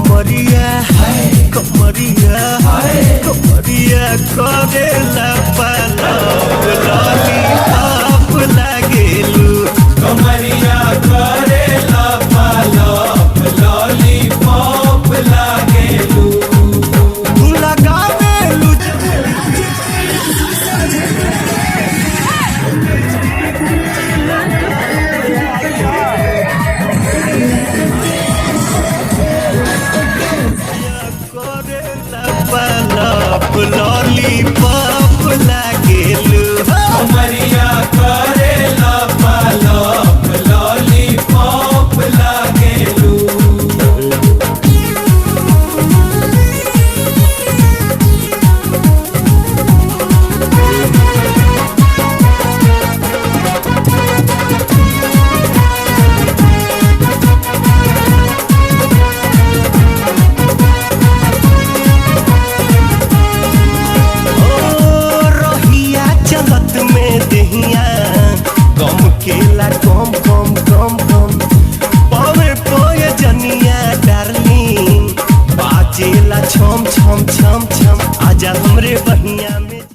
कमरिया कमरिया कमरिया करेला पलप लॉलीपॉप लागेलू कमरिया करेला पलप लॉलीपॉप लागेलू तू लगावेलू पलप लॉलीपॉप लागेलू कमरिया करेला पलप लॉलीपॉप लागेलू चलत में दहिया कम केला कम कम कम कम पावे पोए जनिया डार्लिंग बाजेला छम छम छम छम आजा हमरे